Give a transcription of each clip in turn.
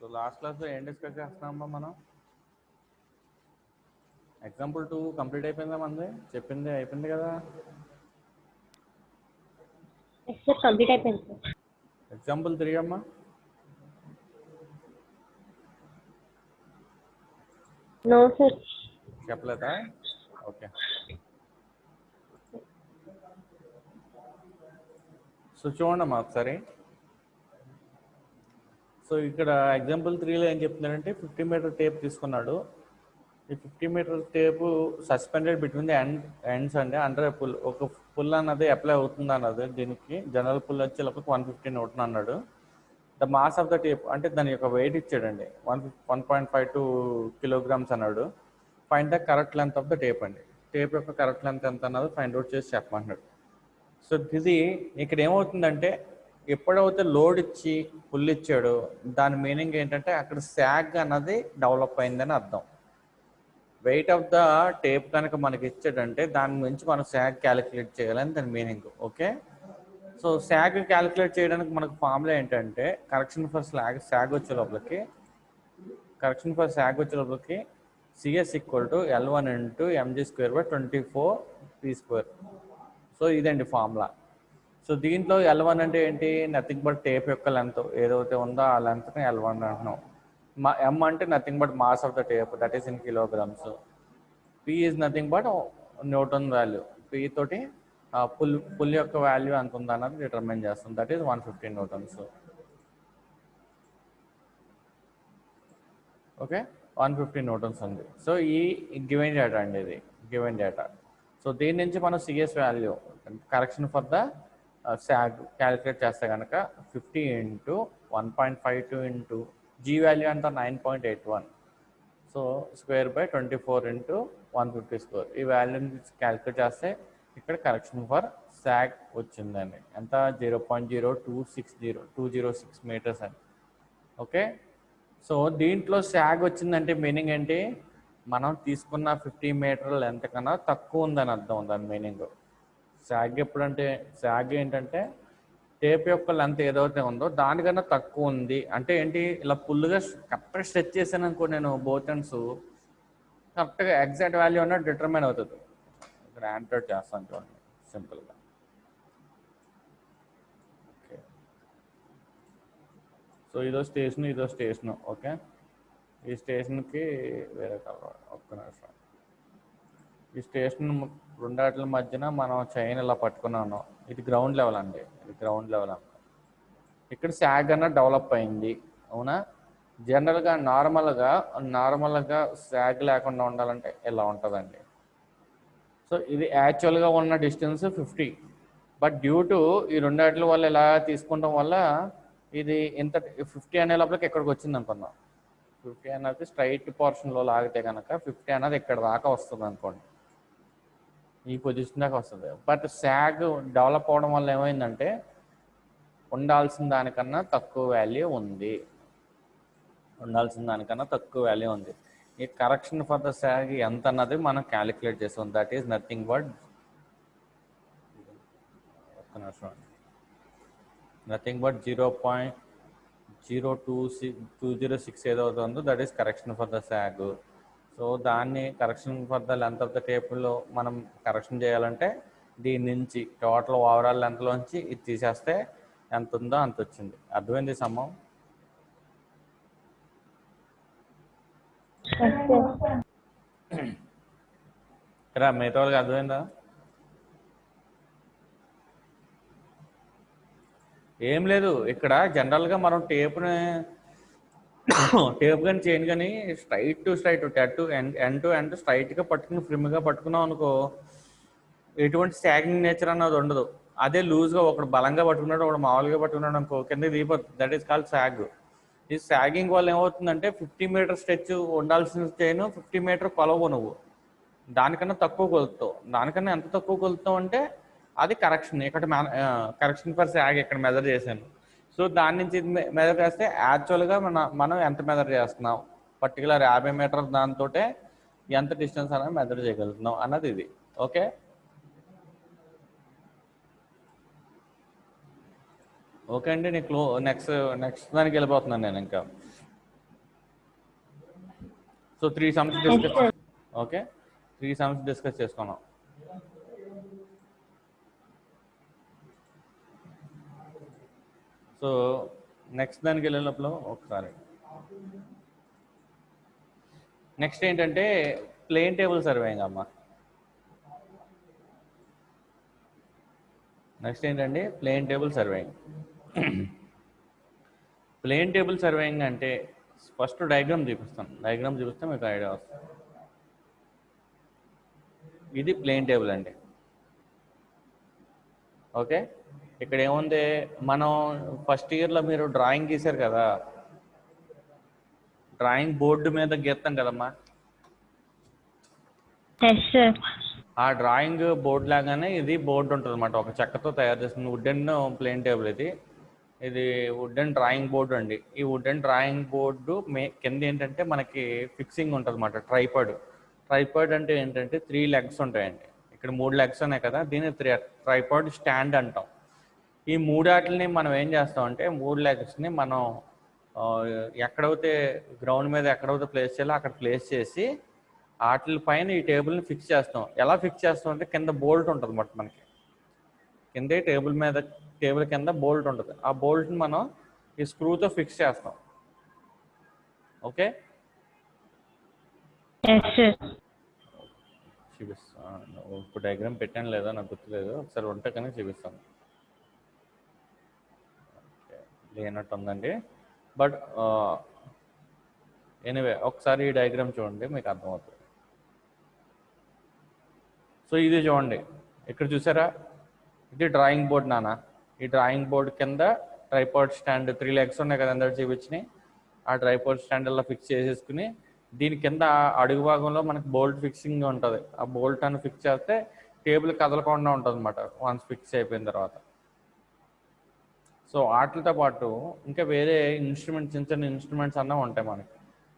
So last క్లాస్లో ఏం discuss చేస్తున్నామా మనం? ఎగ్జాంపుల్ 2 కంప్లీట్ అయిపోయిందా మనది? చెప్పింది అయిపోయింది కదా. సార్ కంప్లీట్ అయిపోయింది సార్. ఎగ్జాంపుల్ 3 అమ్మా నో సార్. చెప్పలేదా? ఓకే. సో చూడండి ఒకసారి. సో ఇక్కడ ఎగ్జాంపుల్ 3లో ఏం చెప్తున్నారంటే 50 మీటర్ టేప్ తీసుకున్నాడు. ఈ 50 meter tape suspended between the ends అండి. అండర్ పుల్ ఒక పుల్ అన్నది అప్లై అవుతుంది అన్నది. దీనికి జనరల్ పుల్ వచ్చి 150 న్యూటన్ అన్నాడు. The mass of the tape అంటే దాని యొక్క వెయిట్ ఇచ్చాడండి 1.52 కిలోగ్రామ్స్ అన్నాడు. Find the correct length of the tape అండి. టేప్ యొక్క కరెక్ట్ లెంత్ ఎంత అన్నది ఫైండ్ అవుట్ చేసి చెప్పమంటున్నాడు. సో ఇది ఇక్కడ ఏమవుతుందంటే ఎప్పుడైతే లోడ్ ఇచ్చి పుల్ ఇచ్చాడో దాని మీనింగ్ ఏంటంటే అక్కడ శాగ్ అన్నది డెవలప్ అయిందని అర్థం. వెయిట్ ఆఫ్ ద టేప్ కనుక మనకి ఇచ్చాడంటే దాని నుంచి మనం శాగ్ క్యాలిక్యులేట్ చేయాలని దాని మీనింగ్. ఓకే. సో శాగ్ క్యాలిక్యులేట్ చేయడానికి మనకు ఫార్ములా ఏంటంటే కరెక్షన్ ఫర్ శాగ్ వచ్చే లోపలికి CS equal to L1 into mg²/24p². So ఇదండి ఫార్ములా. సో దీంట్లో L1 అంటే ఏంటి? నథింగ్ బట్ టేప్ యొక్క లెంత్ ఏదైతే ఉందో ఆ లెంత్ని L1 అంటున్నాం. M అంటే nothing but mass of the tape, that is in kilograms. P is nothing but Newton value. P తోటి పుల్ యొక్క వాల్యూ ఎంత ఉందన్నది డిటర్మైన్ చేస్తాం, that is 150 newtons. Okay, 150 newtons ఉంది. సో ఈ గివెన్ డేటా అండి, ఇది గివెన్ డేటా. సో దీని నుంచి మనం C S value correction for the sag calculate చేస్తే కనుక 50 ఇంటూ 1.52 ఇంటూ జీ వాల్యూ అంతా 9.81. So square into 150². ఈ వాల్యూని క్యాలిక్యులేట్ చేస్తే ఇక్కడ కరెక్షన్ ఫర్ శాగ్ వచ్చిందండి. ఎంత? 0.0206 మీటర్స్ అండి. ఓకే. సో దీంట్లో శాగ్ వచ్చిందంటే మీనింగ్ ఏంటి? మనం తీసుకున్న 50 మీటర్ లెంత్ కన్నా తక్కువ ఉందని అర్థం. దాని మీనింగ్ శాగ్ ఎప్పుడంటే శాగ్ ఏంటంటే టేప్ యొక్క లెంత్ ఏదైతే ఉందో దానికన్నా తక్కువ ఉంది అంటే ఏంటి? ఇలా ఫుల్గా కరెక్ట్గా స్ట్రెచ్ చేశాను అనుకో నేను బోత్ ఎండ్స్, కరెక్ట్గా ఎగ్జాక్ట్ వాల్యూ అన్నది డిటర్మైన్ అవుతుంది. ఇక్కడ యాంటోడ్ చేస్తాను చూడండి సింపుల్గా. ఓకే. సో ఇదో స్టేషను. ఓకే, ఈ స్టేషన్కి వేరే కలర్. ఒక్క నిమిషం. ఈ స్టేషన్ రెండాట్ల మధ్యన మనం చైన్ ఇలా పట్టుకున్నాను. ఇది గ్రౌండ్ లెవెల్ అండి, ఇది గ్రౌండ్ లెవెల్ అండి. ఇక్కడ శాగ్ అన్న డెవలప్ అయింది, అవునా? జనరల్గా నార్మల్గా శాగ్ లేకుండా ఉండాలంటే ఇలా ఉంటుందండి. సో ఇది యాక్చువల్గా ఉన్న డిస్టెన్స్ 50, బట్ డ్యూ టు ఈ రెండాట్ల వల్ల ఇలా తీసుకుంటాం వల్ల ఇది ఇంత 50 అనే లోపలికి ఎక్కడికి వచ్చింది అనుకుందాం. 50 అనేది స్ట్రైట్ పోర్షన్లో లాగితే కనుక 50 అనేది ఇక్కడ దాకా వస్తుంది అనుకోండి, ఈ పొజిషన్ దాకా వస్తుంది. బట్ శాగ్ డెవలప్ అవడం వల్ల ఏమైందంటే ఉండాల్సిన దానికన్నా తక్కువ వాల్యూ ఉంది. ఈ కరెక్షన్ ఫర్ ద శాగ్ ఎంత అన్నది మనం క్యాలిక్యులేట్ చేస్తాం. దట్ ఈస్ నథింగ్ బట్ 0.0206 ఏదైతే ఉందో that is correction for the sag. So దాన్ని correction for the length of the టేపుల్లో మనం కరెక్షన్ చేయాలంటే దీని నుంచి టోటల్ ఓవరాల్ లెంత్లోంచి ఇది తీసేస్తే ఎంత ఉందో అంత వచ్చింది. అర్థమైంది సమ్మం? రా, మిగతా వాళ్ళకి అర్థమైందా? ఏం లేదు, ఇక్కడ జనరల్గా మనం టేప్ కానీ చైన్ కానీ straight to end to end స్ట్రైట్గా పట్టుకుని ఫ్రిమ్గా పట్టుకున్నాం అనుకో ఎటువంటి స్టాగింగ్ నేచర్ అన్నది ఉండదు. అదే లూజ్గా ఒకడు బలంగా పట్టుకున్నాడు, ఒకడు మామూలుగా పట్టుకున్నాడు అనుకో కింద దిగిపోతుంది. That is called శాగ్. ఈ శాగింగ్ వల్ల ఏమవుతుందంటే 50 మీటర్ స్ట్రెచ్ ఉండాల్సిన చైన్ 50 మీటర్ కొలవు, నువ్వు దానికన్నా తక్కువ కొలుతావు. దానికన్నా ఎంత తక్కువ కొలుతావు అంటే అది కరెక్షన్. ఇక్కడ కరెక్షన్ ఫర్ శాగ్ ఇక్కడ మెజర్ చేశాను. సో దాని నుంచి మెజర్ చేస్తే యాక్చువల్గా మనం ఎంత మెజర్ చేస్తున్నాం, పర్టికులర్ 50 మీటర్ దాంతో ఎంత డిస్టెన్స్ అనేది మెజర్ చేయగలుగుతున్నాం అన్నది ఇది. ఓకే. ఓకే అండి, నీకు నెక్స్ట్ దానికి వెళ్ళిపోతున్నాను నేను. ఇంకా so 3 sums Yes, discuss, sir. Okay 3 sums discuss చేసుకున్నాం. సో నెక్స్ట్ దానికి వెళ్ళినప్పుడు ఒకసారి నెక్స్ట్ ఏంటంటే ప్లేన్ టేబుల్ సర్వేయింగ్ అమ్మా. నెక్స్ట్ ఏంటంటే plane table surveying. Plane table surveying అంటే ఫస్ట్ డయాగ్రామ్ చూపిస్తాను. డయాగ్రామ్ చూపిస్తే మీకు ఐడియా వస్తుంది. ఇది ప్లేన్ టేబుల్ అండి. ఓకే, ఇక్కడ ఏముంది, మనం ఫస్ట్ ఇయర్లో మీరు డ్రాయింగ్ గీశారు కదా, డ్రాయింగ్ బోర్డు మీద గీస్తాం కదమ్మా. Yes, sir. ఆ డ్రాయింగ్ బోర్డు లాగానే ఇది బోర్డు ఉంటుంది అనమాట, ఒక చెక్కతో తయారు చేసిన వుడెన్ ప్లేన్ టేబుల్ ఇది. ఇది వుడెన్ డ్రాయింగ్ బోర్డు అండి. ఈ వుడెన్ డ్రాయింగ్ బోర్డు కింద ఏంటంటే మనకి ఫిక్సింగ్ ఉంటుంది అనమాట, ట్రైపాడ్. ట్రైపాడ్ అంటే ఏంటంటే 3 లెగ్స్ ఉంటాయండి. ఇక్కడ 3 లెగ్స్ ఉన్నాయి కదా, దీన్ని ట్రైపాడ్ స్టాండ్ అంటాం. ఈ 3 వాటిని మనం ఏం చేస్తామంటే 3 లెగ్స్ని మనం ఎక్కడైతే గ్రౌండ్ మీద ఎక్కడైతే ప్లేస్ చేయాలో అక్కడ ప్లేస్ చేసి వాటి పైన ఈ టేబుల్ని ఫిక్స్ చేస్తాం. ఎలా ఫిక్స్ చేస్తాం అంటే కింద బోల్ట్ ఉంటుంది అన్నమాట. మనకి కిందే టేబుల్ కింద బోల్ట్ ఉంటుంది. ఆ బోల్ట్ని మనం ఈ స్క్రూతో ఫిక్స్ చేస్తాం. Okay, Yes, sir. చూపిస్తాను. ఇప్పుడు డయాగ్రామ్ పెట్టాను లేదా నాకు గుర్తులేదు, ఒకసారి ఉంటే కనుక చూపిస్తాను. లేనట్టు ఉందండి, బట్ ఎనీవే ఒకసారి ఈ డయాగ్రామ్ చూడండి, మీకు అర్థమవుతుంది. సో ఇది చూడండి, ఇక్కడ చూసారా, ఇది డ్రాయింగ్ బోర్డ్ నాన్న. ఈ డ్రాయింగ్ బోర్డ్ కింద ట్రైపాడ్ స్టాండ్ 3 లెగ్స్ ఉన్నాయి కదా అందరు చూపించినాయి. ఆ ట్రైపాడ్ స్టాండ్ అలా ఫిక్స్ చేసేసుకుని దీని కింద అడుగు భాగంలో మనకి బోల్ట్ ఫిక్సింగ్ ఉంటుంది. ఆ బోల్ట్ అని ఫిక్స్ చేస్తే టేబుల్ కదలకుండా ఉంటుంది అనమాట వన్స్ ఫిక్స్ అయిపోయిన తర్వాత. సో వాటితో పాటు ఇంకా వేరే ఇన్స్ట్రుమెంట్స్, చిన్న చిన్న ఇన్స్ట్రుమెంట్స్ అన్నా ఉంటాయి మనకి.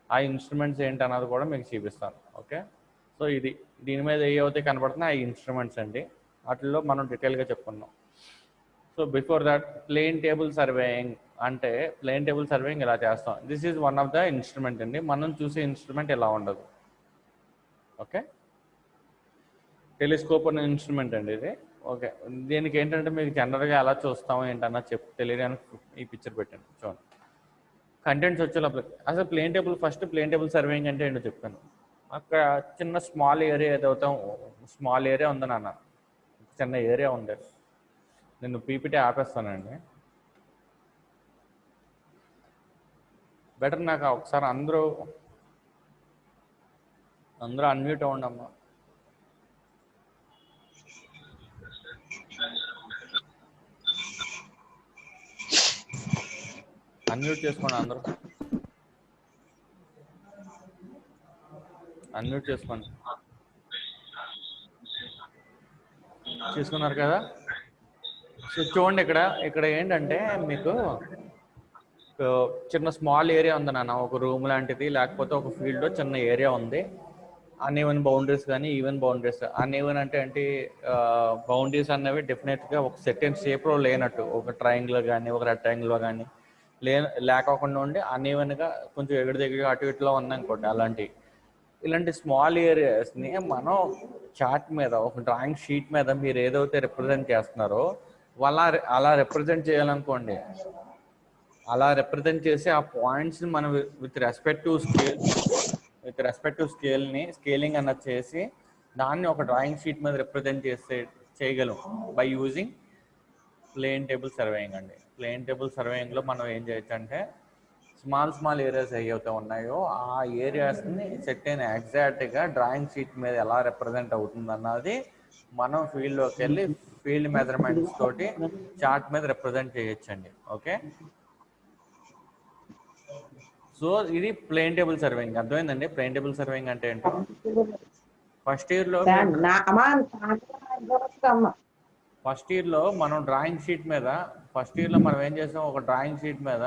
ఆ ఇన్స్ట్రుమెంట్స్ ఏంటన్నది కూడా మీకు చూపిస్తాను. ఓకే, సో ఇది దీని మీద ఏ అయితే కనపడుతున్నాయి ఆ ఇన్స్ట్రుమెంట్స్ అండి. వాటిల్లో మనం డీటెయిల్గా చెప్పుకున్నాం. So before that plane table surveying అంటే, ప్లేన్ టేబుల్ సర్వేయింగ్ ఇలా చేస్తాం. This is one of the instrument అండి. మనం చూసే ఇన్స్ట్రుమెంట్ ఇలా ఉండదు. ఓకే, టెలిస్కోప్ అనే ఇన్స్ట్రుమెంట్ అండి ఇది. ఓకే, దీనికి ఏంటంటే మీకు జనరల్గా ఎలా చూస్తామో ఏంటన్నా తెలియడానికి ఈ పిక్చర్ పెట్టండి చూడండి. కంటెంట్స్ వచ్చే లోపల అసలు ఫస్ట్ ప్లేన్ టేబుల్ సర్వేయింగ్ అంటే ఏంటో చెప్తాను. అక్కడ చిన్న స్మాల్ ఏరియా ఏదవుతాం, స్మాల్ ఏరియా ఉంది నాన్న, చిన్న ఏరియా ఉంది. నేను పీపీటీ ఆపేస్తానండి. బెటర్ నాకు ఒకసారి అందరూ అన్మ్యూట్ అవ్వండి అమ్మా. అన్మ్యూట్ చేసుకోండి, అందరూ అన్మ్యూట్ చేసుకోండి. చేసుకున్నారు కదా. సో చూడండి, ఇక్కడ ఏంటంటే మీకు చిన్న స్మాల్ ఏరియా ఉంది నాన్న, ఒక రూమ్ లాంటిది లేకపోతే ఒక ఫీల్డ్లో చిన్న ఏరియా ఉంది. అన్ఈవెన్ బౌండరీస్ కానీ ఈవెన్ బౌండరీస్. అన్ఈవెన్ అంటే ఏంటి, బౌండరీస్ అనేవి డెఫినెట్గా ఒక సెకండ్ షేప్లో లేనట్టు, ఒక ట్రయాంగిల్ కానీ ఒక రెక్టాంగిల్లో కానీ లేకోకుండా ఉండి అన్ఈవెన్గా కొంచెం ఎగుడు దగ్గర అటు ఇటులో ఉందనుకోండి. ఇలాంటి స్మాల్ ఏరియాస్ని మనం చార్ట్ మీద, ఒక డ్రాయింగ్ షీట్ మీద మీరు ఏదైతే రిప్రజెంట్ చేస్తున్నారో అలా రిప్రజెంట్ చేయాలనుకోండి. అలా రిప్రజెంట్ చేసి ఆ పాయింట్స్ని మనం విత్ రెస్పెక్ట్ టు స్కేలింగ్ అన్నది చేసి దాన్ని ఒక డ్రాయింగ్ షీట్ మీద రిప్రజెంట్ చేయగలం by using plane table surveying అండి. ప్లేన్ టేబుల్ సర్వేయింగ్లో మనం ఏం చేయొచ్చు అంటే స్మాల్ ఏరియాస్ ఏవైతే ఉన్నాయో ఆ ఏరియాస్ని సెట్ అయిన ఎగ్జాక్ట్గా డ్రాయింగ్ షీట్ మీద ఎలా రిప్రజెంట్ అవుతుంది అన్నది మనం ఫీల్డ్లోకి వెళ్ళి ఫీల్డ్ మెజర్మెంట్స్ తోటి చార్ట్ మీద రిప్రజెంట్ చేయొచ్చండి. ఓకే, సో ఇది ప్లేన్ టేబుల్ సర్వేయింగ్. అర్థమైందండి ప్లేన్ టేబుల్ సర్వేయింగ్ అంటే ఏంటో. ఫస్ట్ ఇయర్లో మనం డ్రాయింగ్ షీట్ మీద మనం ఏం చేసాం, ఒక డ్రాయింగ్ షీట్ మీద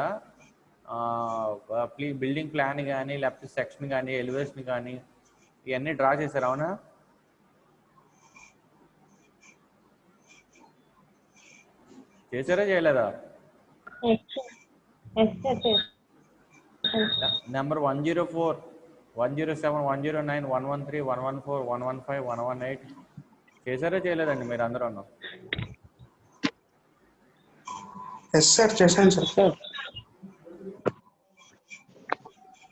బిల్డింగ్ ప్లాన్ కానీ లేకపోతే సెక్షన్ కానీ ఎలివేషన్ కానీ ఇవన్నీ డ్రా చేశారు. అవునా, చేశారా చేయలేదా? Yes, sir. Yes, sir. Number 104 107, 109, 113, 114, 115, 118 చేశారో చేయలేదండి మీరు అందరూ? ఎస్ సార్, చేశాను సార్. సార్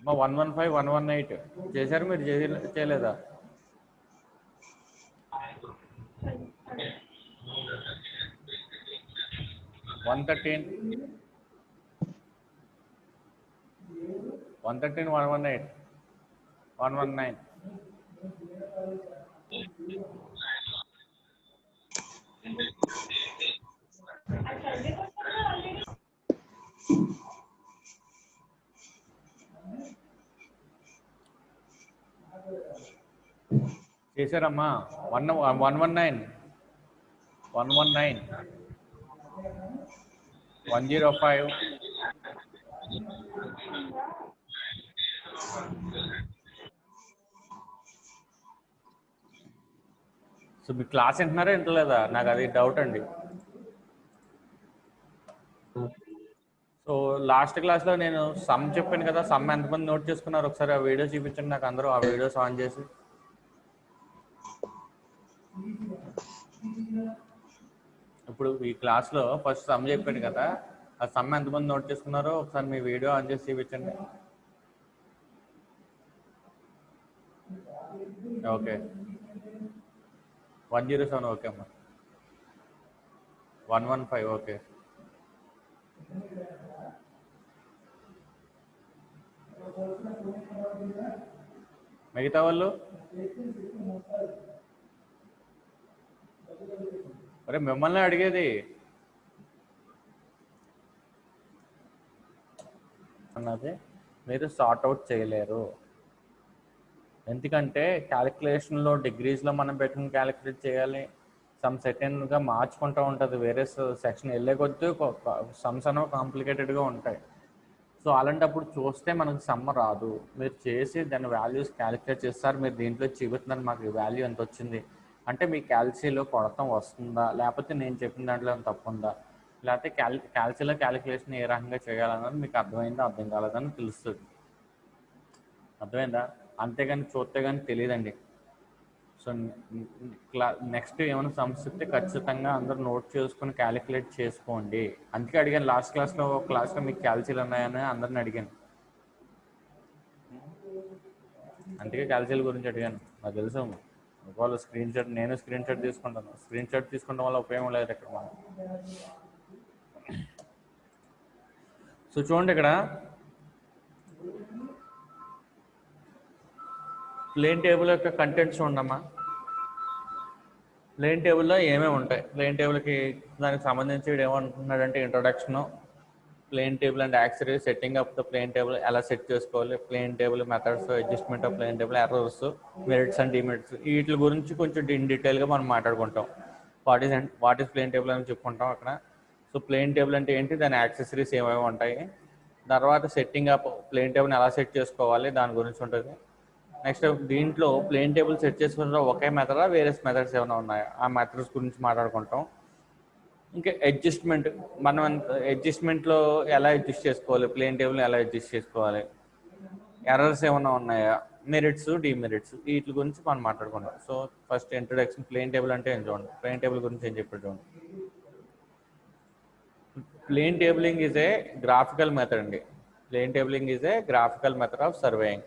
115, 118 చేశారు మీరు? చేయలేదా? One thirteen 113, 118, 119 చేశారమ్మా? 119, 119, 105 సో మీ క్లాస్ వింటున్నారా వింటలేదా? నాకు అది డౌట్ అండి. సో లాస్ట్ క్లాస్లో నేను సమ్ చెప్పాను కదా, సమ్ ఎంతమంది నోట్ చేసుకున్నారు ఒకసారి ఆ వీడియో చూపించండి నాకు అందరూ, ఆ వీడియోస్ ఆన్ చేసి. ఇప్పుడు ఈ క్లాస్లో ఫస్ట్ సమ్ చెప్పాను కదా, ఆ సమ్ ఎంతమంది నోట్ చేసుకున్నారో ఒకసారి మీ వీడియో ఆన్ చేసి చూపించండి. ఓకే 107 ఓకే అమ్మా. 115 ఓకే. మిగతా వాళ్ళు అరే మిమ్మల్ని అడిగేది అన్నది మీరు సార్ట్అవుట్ చేయలేరు. ఎందుకంటే క్యాలిక్యులేషన్లో డిగ్రీస్లో మనం పెట్టుకుని క్యాలిక్యులేట్ చేయాలి, సమ్ సెకండ్గా మార్చుకుంటూ ఉంటుంది, వేరే సెక్షన్ వెళ్ళే కొద్దీ సమ్స్ అనేవి కాంప్లికేటెడ్గా ఉంటాయి. సో అలాంటప్పుడు చూస్తే మనకు సమ్ రాదు, మీరు చేసి దాని వాల్యూస్ క్యాలిక్యులేట్ చేస్తారు. మీరు దీంట్లో చూపుతున్నారు మాకు ఈ వాల్యూ ఎంత వచ్చింది అంటే మీ క్యాల్సీలో కొడతాం వస్తుందా, లేకపోతే నేను చెప్పిన దాంట్లో తప్పు ఉందా, లేకపోతే క్యాల్సీలో క్యాలిక్యులేషన్ ఏ రకంగా చేయాలన్నది మీకు అర్థమైందా అర్థం కాలేదని తెలుస్తుంది. అర్థమైందా? అంతేగాని చూస్తే కానీ తెలియదండి. సో నెక్స్ట్ ఏమైనా సమ్స్ ఇస్తే ఖచ్చితంగా అందరూ నోట్ చేసుకుని క్యాలిక్యులేట్ చేసుకోండి. అందుకే అడిగాను లాస్ట్ క్లాస్లో మీకు క్యాల్సీలు ఉన్నాయని అందరిని అడిగాను, అందుకే క్యాల్సీల గురించి అడిగాను. నాకు తెలుసు వాళ్ళు స్క్రీన్ షాట్, నేను స్క్రీన్ షాట్ తీసుకుంటాను, స్క్రీన్ షాట్ తీసుకోవడం వల్ల ఉపయోగం లేదు ఇక్కడ మనం. సో చూడండి ఇక్కడ ప్లేన్ టేబుల్ యొక్క కంటెంట్స్ చూడమ్మా. ప్లేన్ టేబుల్లో ఏమేమి ఉంటాయి, ప్లేన్ టేబుల్కి దానికి సంబంధించి ఏమంటున్నాడంటే introduction, plane table and accessory, setting up the plane table, ఎలా సెట్ చేసుకోవాలి, plane table methods, adjustment of plane table, errors, merits and demerits, వీటి గురించి కొంచెం డీటెయిల్గా మనం మాట్లాడుకుంటాం. వాట్ ఈస్ ప్లేన్ టేబుల్ అని చెప్పుకుంటాం అక్కడ. సో ప్లేన్ టేబుల్ అంటే ఏంటి, దాని యాక్సెసరీస్ ఏమేమి ఉంటాయి, తర్వాత సెట్టింగ్ అప్ ప్లేన్ టేబుల్ని ఎలా సెట్ చేసుకోవాలి దాని గురించి ఉంటుంది. నెక్స్ట్ దీంట్లో ప్లేన్ టేబుల్ సెట్ చేసుకున్న ఒకే మెథడా వేరే మెథడ్స్ ఏమైనా ఉన్నాయా ఆ మెథడ్స్ గురించి మాట్లాడుకుంటాం. ఇంకా అడ్జస్ట్మెంట్, మనం అడ్జస్ట్మెంట్లో ఎలా అడ్జస్ట్ చేసుకోవాలి, ప్లేన్ టేబుల్ని ఎలా అడ్జస్ట్ చేసుకోవాలి, ఎర్రర్స్ ఏమైనా ఉన్నాయా, మెరిట్స్ డిమెరిట్స్, వీటి గురించి మనం మాట్లాడుకుంటాం. So first introduction, plane table అంటే ఏం చూడండి, ప్లేన్ టేబుల్ గురించి ఏం చెప్పాడు చూడండి. Plane tabling is a graphical method అండి. Plane tabling is a graphical method of surveying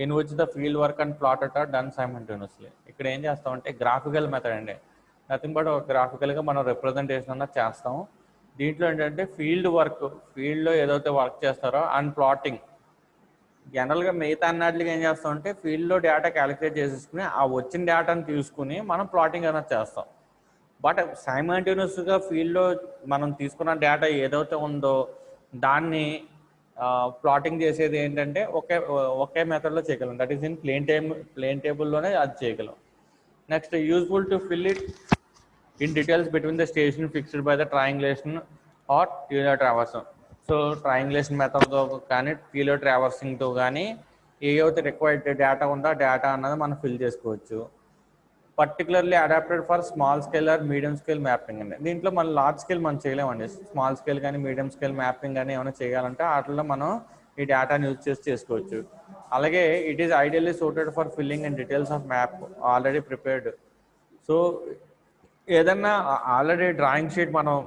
in which the field work and plotted are done simultaneously. ఇక్కడ ఏం చేస్తామంటే గ్రాఫికల్ మెథడ్ అండి, నథింగ్ బట్ గ్రాఫికల్గా మనం రిప్రజెంటేషన్ అన్నది చేస్తాం. దీంట్లో ఏంటంటే ఫీల్డ్ వర్క్, ఫీల్డ్లో ఏదైతే వర్క్ చేస్తారో అండ్ ప్లాటింగ్. జనరల్గా మిగతా అన్నిటికి ఏం చేస్తామంటే ఫీల్డ్లో డేటా క్యాలిక్యులేట్ చేసేసుకుని ఆ వచ్చిన డేటాను తీసుకుని మనం ప్లాటింగ్ అనేది చేస్తాం. బట్ సైమల్టేనియస్గా ఫీల్డ్లో మనం తీసుకున్న డేటా ఏదైతే ఉందో దాన్ని ప్లాటింగ్ చేసేది ఏంటంటే ఒకే మెథడ్లో చేయగలం, దట్ ఈస్ ఇన్ ప్లేన్ టేబుల్లోనే అది చేయగలం. Next useful to fill it in details between the station fixed by the triangulation or theodolite traversing. So triangulation మెథడ్తో కానీ ట్యూలర్ ట్రావర్సింగ్తో కానీ ఏవైతే రిక్వైర్డ్ డేటా ఉందో ఆ డేటా అన్నది మనం ఫిల్ చేసుకోవచ్చు. Particularly adapted for small scale or medium scale mapping అండి. దీంట్లో మనం లార్జ్ స్కేల్ మనం చేయలేమండి, స్మాల్ స్కేల్ కానీ మీడియం స్కేల్ మ్యాపింగ్ కానీ ఏమైనా చేయాలంటే వాటిల్లో మనం ఈ డేటాని యూజ్ చేసి చేసుకోవచ్చు. అలాగే it is ideally suited for filling and details of map already prepared. So ఏదన్నా ఆల్రెడీ డ్రాయింగ్ షీట్ మనం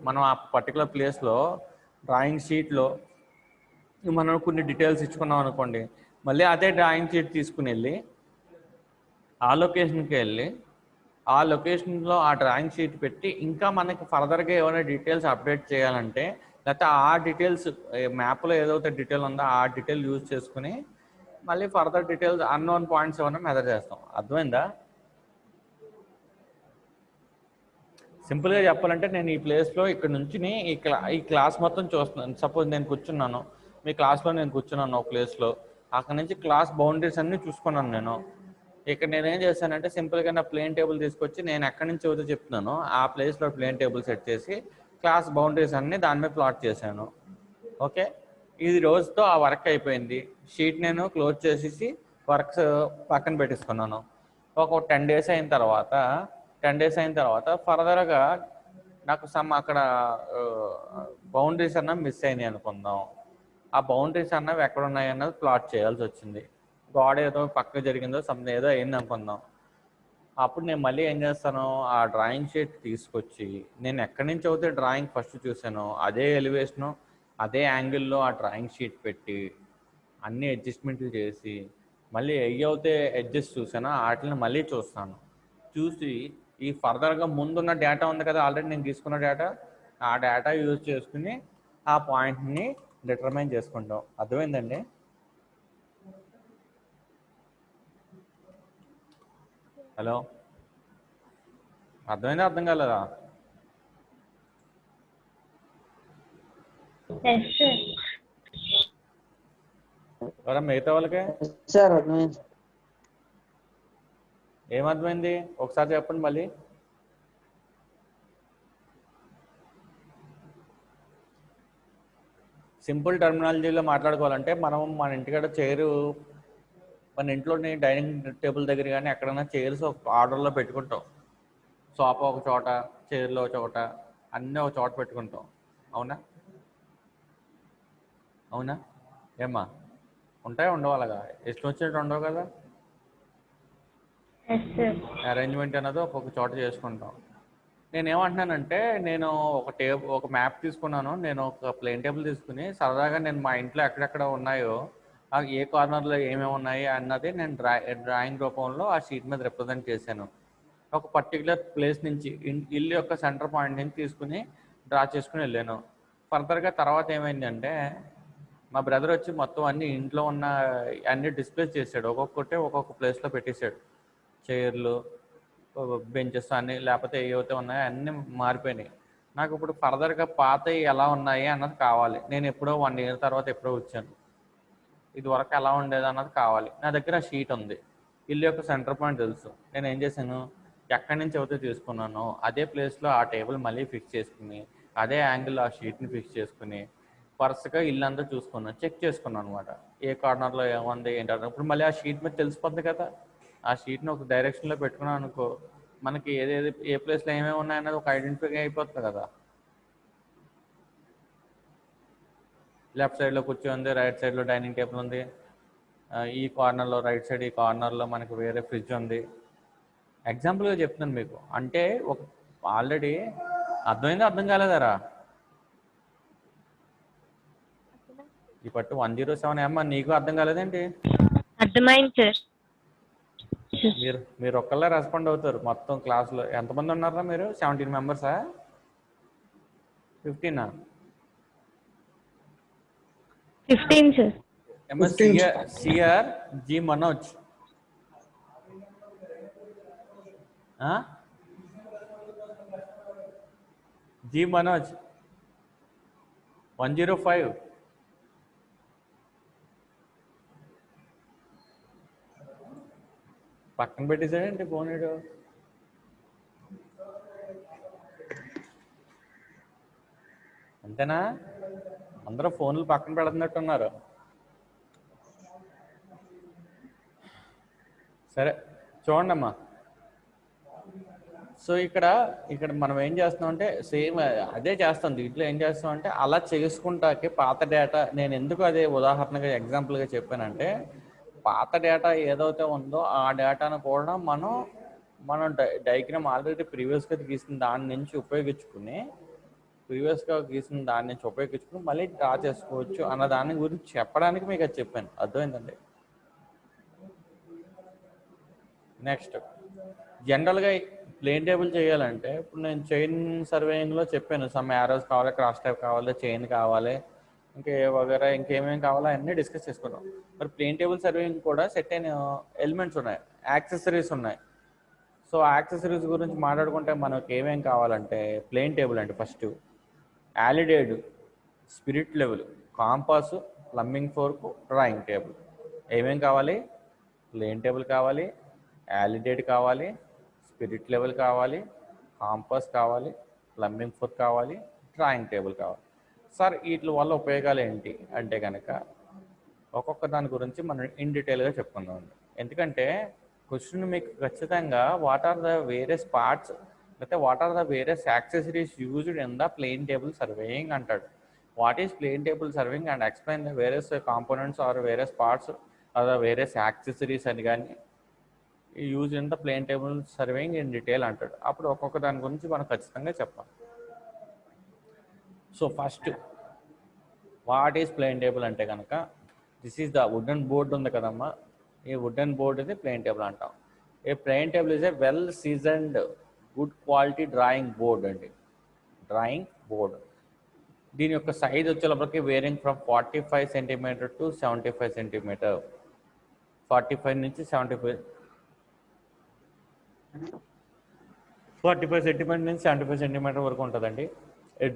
మనం ఆ పర్టికులర్ ప్లేస్లో డ్రాయింగ్ షీట్లో మనం కొన్ని డీటెయిల్స్ ఇచ్చుకున్నాం అనుకోండి, మళ్ళీ అదే డ్రాయింగ్ షీట్ తీసుకుని వెళ్ళి ఆ లొకేషన్కి వెళ్ళి ఆ లొకేషన్లో ఆ డ్రాయింగ్ షీట్ పెట్టి ఇంకా మనకి ఫర్దర్గా ఏమైనా డీటెయిల్స్ అప్డేట్ చేయాలంటే, లేకపోతే ఆ డీటెయిల్స్ మ్యాప్లో ఏదైతే డీటెయిల్ ఉందో ఆ డీటెయిల్ యూజ్ చేసుకుని మళ్ళీ ఫర్దర్ డీటెయిల్స్ అన్నోన్ పాయింట్స్ ఏమైనా మెజర్ చేస్తాం. అర్థమైందా? సింపుల్గా చెప్పాలంటే నేను ఈ ప్లేస్లో ఇక్కడ నుంచి ఈ క్లాస్ మొత్తం చూస్తున్నాను. సపోజ్ నేను కూర్చున్నాను, మీ క్లాస్లో నేను కూర్చున్నాను ఒక ప్లేస్లో, అక్కడ నుంచి క్లాస్ బౌండరీస్ అన్నీ చూసుకున్నాను నేను. ఇక్కడ నేను ఏం చేశానంటే సింపుల్గా నా ప్లేన్ టేబుల్ తీసుకొచ్చి నేను ఎక్కడి నుంచి చదివితే చెప్తున్నానో ఆ ప్లేస్లో ప్లేన్ టేబుల్ సెట్ చేసి క్లాస్ బౌండరీస్ అన్నీ దాని మీద ప్లాట్ చేశాను. ఓకే, ఇది రోజుతో ఆ వర్క్ అయిపోయింది. షీట్ నేను క్లోజ్ చేసేసి వర్క్స్ పక్కన పెట్టేసుకున్నాను. ఒక 10 డేస్ అయిన తర్వాత ఫర్దర్గా నాకు అక్కడ బౌండరీస్ అన్నవి మిస్ అయినాయి అనుకుందాం. ఆ బౌండరీస్ అన్నవి ఎక్కడ ఉన్నాయి అన్నది ప్లాట్ చేయాల్సి వచ్చింది. గోడ ఏదో పక్క జరిగిందో సంథింగ్ ఏదో అయింది అనుకుందాం. అప్పుడు నేను మళ్ళీ ఏం చేస్తాను, ఆ డ్రాయింగ్ షీట్ తీసుకొచ్చి నేను ఎక్కడి నుంచి అయితే డ్రాయింగ్ ఫస్ట్ చూసానో అదే ఎలివేషను అదే యాంగిల్లో ఆ డ్రాయింగ్ షీట్ పెట్టి అన్ని అడ్జస్ట్మెంట్లు చేసి మళ్ళీ అయితే అడ్జస్ట్ చూసానో వాటిని మళ్ళీ చూస్తాను. చూసి ఈ ఫర్దర్గా ముందున్న డేటా ఉంది కదా, ఆల్రెడీ నేను తీసుకున్న డేటా, ఆ డేటా యూజ్ చేసుకుని ఆ పాయింట్ని డిటర్మైన్ చేసుకుంటాం. అర్థమైందండి? హలో, అర్థమైందా అర్థం కాలేదా? Yes sir. ఎవరా మిగతా వాళ్ళకి సార్ అర్థమైంది. ఏమర్థమైంది ఒకసారి చెప్పండి మళ్ళీ. సింపుల్ టర్మినాలజీలో మాట్లాడుకోవాలంటే మనం మన ఇంటికాడ మన ఇంట్లోని డైనింగ్ టేబుల్ దగ్గర కానీ ఎక్కడైనా చైర్స్ ఒక ఆర్డర్లో పెట్టుకుంటాం. సోఫా ఒక చోట, చైర్లో ఒక చోట, అన్నీ ఒక చోట పెట్టుకుంటాం. అవునా అవునా ఏమ్మా? ఉంటాయి ఉండవు, అలాగా ఇష్టం వచ్చినట్టు ఉండవు కదా. Yes sir. అరేంజ్మెంట్ అనేది ఒక్కొక్క చోట చేసుకుంటాం. నేనేమంటున్నానంటే నేను ఒక మ్యాప్ తీసుకున్నాను. నేను ఒక ప్లేన్ టేబుల్ తీసుకుని సరదాగా నేను మా ఇంట్లో ఎక్కడెక్కడ ఉన్నాయో ఏ కార్నర్లో ఏమేమి ఉన్నాయి అన్నది నేను డ్రాయింగ్ రూపంలో ఆ షీట్ మీద రిప్రజెంట్ చేశాను. ఒక పర్టికులర్ ప్లేస్ నుంచి ఇల్లు యొక్క సెంటర్ పాయింట్ నుంచి తీసుకుని డ్రా చేసుకుని వెళ్ళాను. ఫర్దర్గా తర్వాత ఏమైందంటే మా బ్రదర్ వచ్చి మొత్తం అన్ని ఇంట్లో ఉన్న అన్ని డిస్ప్లే చేశాడు. ఒక్కొక్క ప్లేస్లో పెట్టేశాడు. చైర్లు, బెంచెస్ అన్నీ, లేకపోతే ఏవైతే ఉన్నాయో అన్నీ మారిపోయినాయి. నాకు ఇప్పుడు ఫర్దర్గా పాతవి ఎలా ఉన్నాయి అన్నది కావాలి. నేను ఎప్పుడో 1 year తర్వాత ఎప్పుడో వచ్చాను, ఇది వరకు ఎలా ఉండేది అన్నది కావాలి. నా దగ్గర షీట్ ఉంది, ఇల్లు యొక్క సెంటర్ పాయింట్ తెలుసు. నేను ఏం చేశాను, ఎక్కడి నుంచి అయితే తీసుకున్నానో అదే ప్లేస్లో ఆ టేబుల్ మళ్ళీ ఫిక్స్ చేసుకుని అదే యాంగిల్లో ఆ షీట్ని ఫిక్స్ చేసుకుని వరుసగా ఇల్లు అంతా చూసుకున్నాను, చెక్ చేసుకున్నాను అనమాట. ఏ కార్నర్లో ఏముంది ఏంటంటే ఇప్పుడు మళ్ళీ ఆ షీట్ మీద తెలిసిపోద్ది కదా. ఆ షీట్ని ఒక డైరెక్షన్లో పెట్టుకున్నాం అనుకో, మనకి ఏ ప్లేస్లో ఏమేమి ఉన్నాయన్నది ఒక ఐడెంటిఫై అయిపోతుంది కదా. లెఫ్ట్ సైడ్లో కూర్చొని ఉంది, రైట్ సైడ్లో డైనింగ్ టేబుల్ ఉంది, ఈ కార్నర్లో రైట్ సైడ్ ఈ కార్నర్లో మనకు వేరే ఫ్రిడ్జ్ ఉంది. ఎగ్జాంపుల్గా చెప్తున్నాను మీకు. అంటే ఒక ఆల్రెడీ అర్థమైందా అర్థం కాలేదారా? ఈ పట్టు 107 ఏమ్మా నీకు అర్థం కాలేదేంటి? అర్థమైంది సార్. మీరు ఒక్కళ్ళే రెస్పాండ్ అవుతారు మొత్తం క్లాస్లో. ఎంతమంది ఉన్నారా మీరు? 17 మెంబర్సా? 15ఆ? 15 sir. CR G Manoj, G Manoj 105. పక్కన పెట్టేసాడంటే ఫోన్. అంతేనా? అందరూ ఫోన్లు పక్కన పెడుతున్నట్టున్నారు. సరే చూడండి అమ్మా, సో ఇక్కడ ఇక్కడ మనం ఏం చేస్తున్నాం అంటే సేమ్ అదే చేస్తాం. దీంట్లో ఏం చేస్తాం అంటే అలా చేసుకుంటాకి పాత డేటా, నేను ఎందుకు అదే ఉదాహరణగా ఎగ్జాంపుల్గా చెప్పానంటే, పాత డేటా ఏదైతే ఉందో ఆ డేటాను కూడా మనం డయాగ్రామ్ ఆల్రెడీ ప్రీవియస్గా గీసిన దాని నుంచి ఉపయోగించుకుని మళ్ళీ డ్రా చేసుకోవచ్చు అన్న దాని గురించి చెప్పడానికి మీకు అది చెప్పాను. అర్థమైందండి? నెక్స్ట్, జనరల్గా ప్లేన్ టేబుల్ చేయాలంటే ఇప్పుడు నేను చైన్ సర్వేయింగ్లో చెప్పాను, సమ్ యారోస్ కావాలి, క్రాస్ టైప్ కావాలి, చైన్ కావాలి, వగేరా ఇంకేమేమి కావాలో అన్నీ డిస్కస్ చేసుకున్నాం. మరి ప్లేన్ టేబుల్ సర్వేయింగ్ కూడా సెట్ అయిన ఎలిమెంట్స్ ఉన్నాయి, యాక్సెసరీస్ ఉన్నాయి. సో యాక్సెసరీస్ గురించి మాట్లాడుకుంటే మనకు ఏమేమి కావాలంటే, ప్లేన్ టేబుల్ అంటే first alidade, spirit level, compass, plumbing fork, drawing table. ఏమేమి కావాలి? ప్లేన్ టేబుల్ కావాలి, యాలిడేట్ కావాలి, స్పిరిట్ లెవెల్ కావాలి, కాంపాస్ కావాలి, ప్లంబింగ్ ఫోర్క్ కావాలి, డ్రాయింగ్ టేబుల్ కావాలి. సార్ వీటి వల్ల ఉపయోగాలు ఏంటి అంటే కనుక ఒక్కొక్క దాని గురించి మనం ఇన్ డీటెయిల్గా చెప్పుకుందాం. ఎందుకంటే క్వశ్చన్ మీకు ఖచ్చితంగా what are the various parts లేకపోతే what are the various accessories used in the plane table surveying అంటాడు. What is plane table surveying and explain the various components or various parts or the various accessories అని కానీ use in the plane table surveying in detail అంటాడు. అప్పుడు ఒక్కొక్క దాని గురించి మనం ఖచ్చితంగా చెప్పాలి. So first what is plane table అంటే కనుక, this is the wooden board ఉంది కదమ్మా, ఈ వుడెన్ బోర్డ్ ఇది ప్లేన్ టేబుల్ అంటాం. A plane table is a well seasoned good quality drawing board అండి, డ్రాయింగ్ బోర్డ్. దీని యొక్క సైజ్ వచ్చేటప్పటికి varying from 45 centimetre to 75 centimetre, 45 నుంచి 75 సెంటీమీటర్ నుంచి 75 సెంటీమీటర్ వరకు ఉంటుందండి.